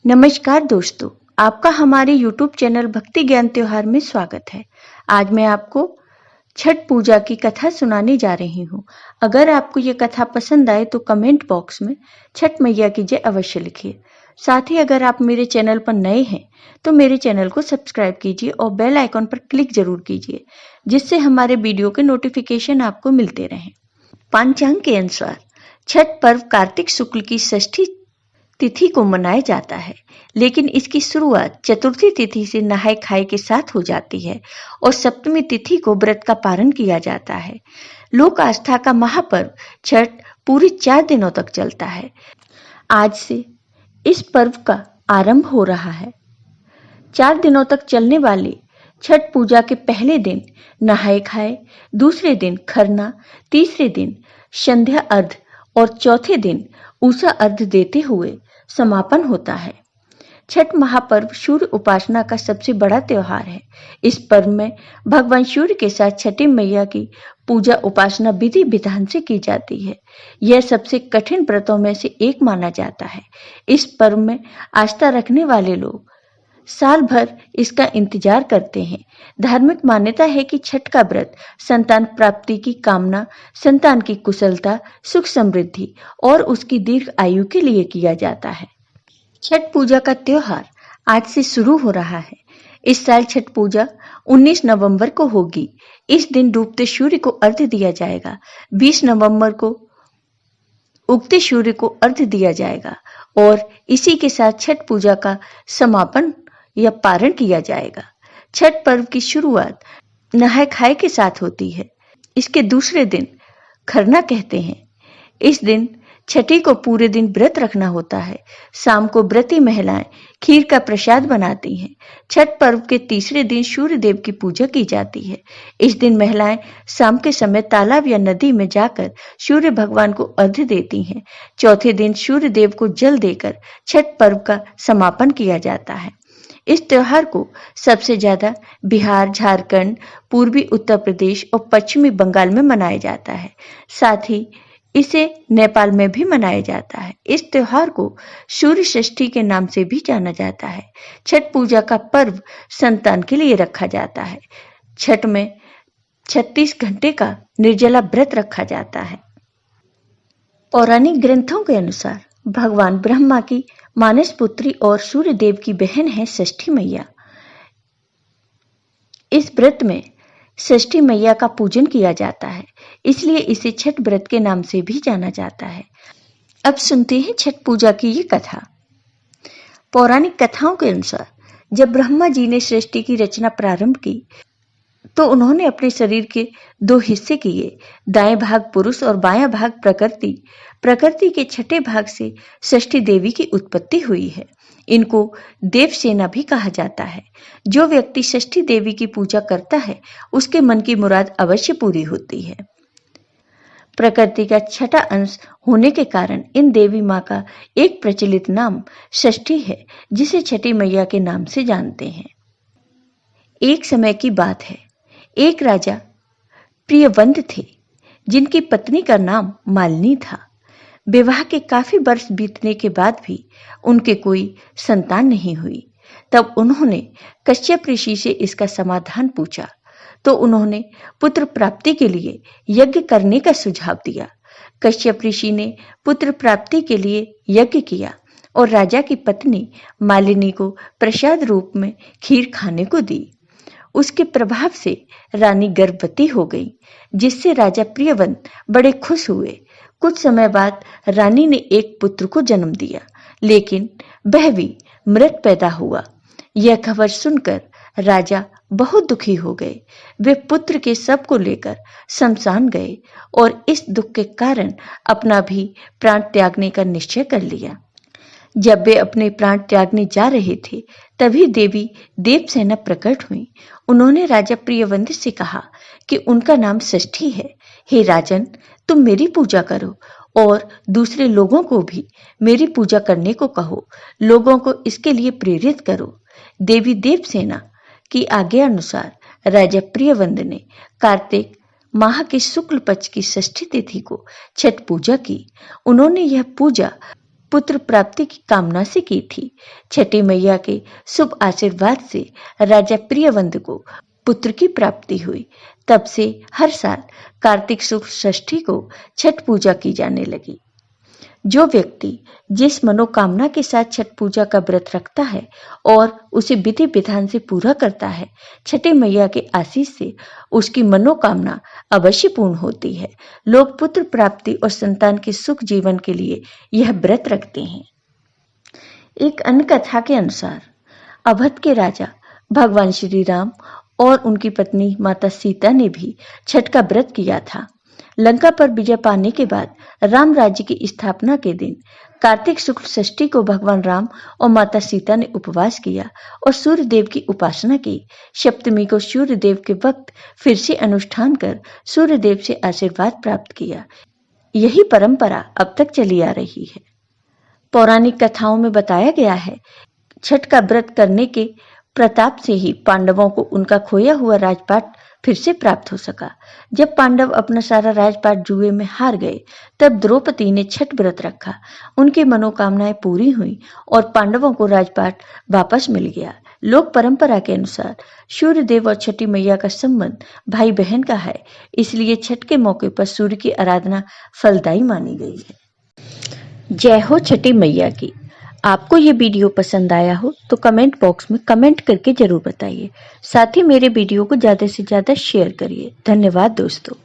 नमस्कार दोस्तों, आपका हमारे YouTube चैनल भक्ति ज्ञान त्योहार में स्वागत है। आज मैं आपको छठ पूजा की कथा सुनाने जा रही हूँ। अगर आपको ये कथा पसंद आए तो कमेंट बॉक्स में छठ मैया की जय अवश्य लिखिए। साथ ही अगर आप मेरे चैनल पर नए हैं तो मेरे चैनल को सब्सक्राइब कीजिए और बेल आइकॉन पर क्लिक जरूर कीजिए, जिससे हमारे वीडियो के नोटिफिकेशन आपको मिलते रहें। पंचांग के अनुसार छठ पर्व कार्तिक शुक्ल की षष्ठी तिथि को मनाया जाता है, लेकिन इसकी शुरुआत चतुर्थी तिथि से नहाय खाए के साथ हो जाती है और सप्तमी तिथि को व्रत का पारण किया जाता है। लोक आस्था का महापर्व छठ पूरी 4 दिनों तक चलता है। आज से इस पर्व का आरंभ हो रहा है। 4 दिनों तक चलने वाली छठ पूजा के पहले दिन नहाए खाए, दूसरे दिन खरना, तीसरे दिन संध्या अर्घ और चौथे दिन उषा अर्घ देते हुए समापन होता है। छठ महापर्व सूर्य उपासना का सबसे बड़ा त्योहार है। इस पर्व में भगवान सूर्य के साथ छठी मैया की पूजा उपासना विधि विधान से की जाती है। यह सबसे कठिन व्रतों में से एक माना जाता है। इस पर्व में आस्था रखने वाले लोग साल भर इसका इंतजार करते हैं। धार्मिक मान्यता है कि छठ का व्रत संतान प्राप्ति की कामना, संतान की कुशलता, सुख समृद्धि और उसकी दीर्घ आयु के लिए किया जाता है। छठ पूजा का त्योहार आज से शुरू हो रहा है। इस साल छठ पूजा 19 नवंबर को होगी। इस दिन डूबते सूर्य को अर्घ्य दिया जाएगा। 20 नवंबर को उगते सूर्य को अर्घ्य दिया जाएगा और इसी के साथ छठ पूजा का समापन या पारण किया जाएगा। छठ पर्व की शुरुआत नहाय खाए के साथ होती है। इसके दूसरे दिन खरना कहते हैं। इस दिन छठी को पूरे दिन व्रत रखना होता है। शाम को व्रती महिलाएं खीर का प्रसाद बनाती हैं। छठ पर्व के तीसरे दिन सूर्य देव की पूजा की जाती है। इस दिन महिलाएं शाम के समय तालाब या नदी में जाकर सूर्य भगवान को अर्घ्य देती हैं। चौथे दिन सूर्य देव को जल देकर छठ पर्व का समापन किया जाता है। इस त्योहार को सबसे ज्यादा बिहार, झारखंड, पूर्वी उत्तर प्रदेश और पश्चिमी बंगाल में मनाया जाता है। साथ ही इसे नेपाल में भी मनाया जाता है। इस त्योहार को सूर्य षष्ठी के नाम से भी जाना जाता है। छठ पूजा का पर्व संतान के लिए रखा जाता है। छठ में 36 घंटे का निर्जला व्रत रखा जाता है। पौराणिक ग्रंथों के अनुसार भगवान ब्रह्मा की मानस पुत्री और सूर्य देव की बहन है षष्ठी मैया। इस व्रत में षष्ठी मैया का पूजन किया जाता है, इसलिए इसे छठ व्रत के नाम से भी जाना जाता है। अब सुनते हैं छठ पूजा की ये कथा। पौराणिक कथाओं के अनुसार जब ब्रह्मा जी ने सृष्टि की रचना प्रारंभ की तो उन्होंने अपने शरीर के 2 हिस्से किए, दाएं भाग पुरुष और बायां भाग प्रकृति। प्रकृति के छठे भाग से षष्ठी देवी की उत्पत्ति हुई है। इनको देवसेना भी कहा जाता है। जो व्यक्ति षष्ठी देवी की पूजा करता है उसके मन की मुराद अवश्य पूरी होती है। प्रकृति का छठा अंश होने के कारण इन देवी माँ का एक प्रचलित नाम षष्ठी है, जिसे छठी मैया के नाम से जानते हैं। एक समय की बात है, एक राजा प्रियवंत थे जिनकी पत्नी का नाम मालिनी था। विवाह के काफी वर्ष बीतने के बाद भी उनके कोई संतान नहीं हुई। तब उन्होंने कश्यप ऋषि से इसका समाधान पूछा तो उन्होंने पुत्र प्राप्ति के लिए यज्ञ करने का सुझाव दिया। कश्यप ऋषि ने पुत्र प्राप्ति के लिए यज्ञ किया और राजा की पत्नी मालिनी को प्रसाद रूप में खीर खाने को दी। उसके प्रभाव से रानी गर्भवती हो गई, जिससे राजा प्रियवंत बड़े खुश हुए। कुछ समय बाद रानी ने एक पुत्र को जन्म दिया, लेकिन वह भी मृत पैदा हुआ। यह खबर सुनकर राजा बहुत दुखी हो गए। वे पुत्र के शव को लेकर शमशान गए और इस दुख के कारण अपना भी प्राण त्यागने का निश्चय कर लिया। जब वे अपने प्राण त्यागने जा रहे थे तभी देवी देवसेना प्रकट हुई। उन्होंने राजा प्रियवंत से कहा कि उनका नाम षष्ठी है। हे राजन, तुम मेरी पूजा करो और दूसरे लोगों को भी मेरी पूजा करने को कहो। लोगों को इसके लिए प्रेरित करो। देवी देवसेना की आज्ञा अनुसार राजा प्रियवंत ने कार्तिक माह के शुक्ल पक्ष की षष्ठी तिथि को छठ पूजा की। उन्होंने यह पूजा पुत्र प्राप्ति की कामना से की थी। छठी मैया के शुभ आशीर्वाद से राजा प्रियवंत को पुत्र की प्राप्ति हुई। तब से हर साल कार्तिक शुक्ल षष्ठी को छठ पूजा की जाने लगी। जो व्यक्ति जिस मनोकामना के साथ छठ पूजा का व्रत रखता है और उसे विधि विधान से पूरा करता है, छठी मैया के आशीष से उसकी मनोकामना अवश्य पूर्ण होती है। लोग पुत्र प्राप्ति और संतान के सुख जीवन के लिए यह व्रत रखते हैं। एक अन्य कथा के अनुसार अवध के राजा भगवान श्री राम और उनकी पत्नी माता सीता ने भी छठ का व्रत किया था। लंका पर विजय पाने के बाद राम राज्य की स्थापना के दिन कार्तिक शुक्ल षष्ठी को भगवान राम और माता सीता ने उपवास किया और सूर्य देव की उपासना की। सप्तमी को सूर्य देव के वक्त फिर से अनुष्ठान कर सूर्य देव से आशीर्वाद प्राप्त किया। यही परंपरा अब तक चली आ रही है। पौराणिक कथाओं में बताया गया है, छठ का व्रत करने के प्रताप से ही पांडवों को उनका खोया हुआ राजपाट फिर से प्राप्त हो सका। जब पांडव अपना सारा राजपाट जुए में हार गए, तब द्रौपदी ने छठ व्रत रखा। उनकी मनोकामनाएं पूरी हुई और पांडवों को राजपाट वापस मिल गया। लोक परंपरा के अनुसार सूर्य देव और छठी मैया का संबंध भाई बहन का है, इसलिए छठ के मौके पर सूर्य की आराधना फलदायी मानी गई है। जय हो छठी मैया की। आपको ये वीडियो पसंद आया हो तो कमेंट बॉक्स में कमेंट करके जरूर बताइए। साथ ही मेरे वीडियो को ज़्यादा से ज़्यादा शेयर करिए। धन्यवाद दोस्तों।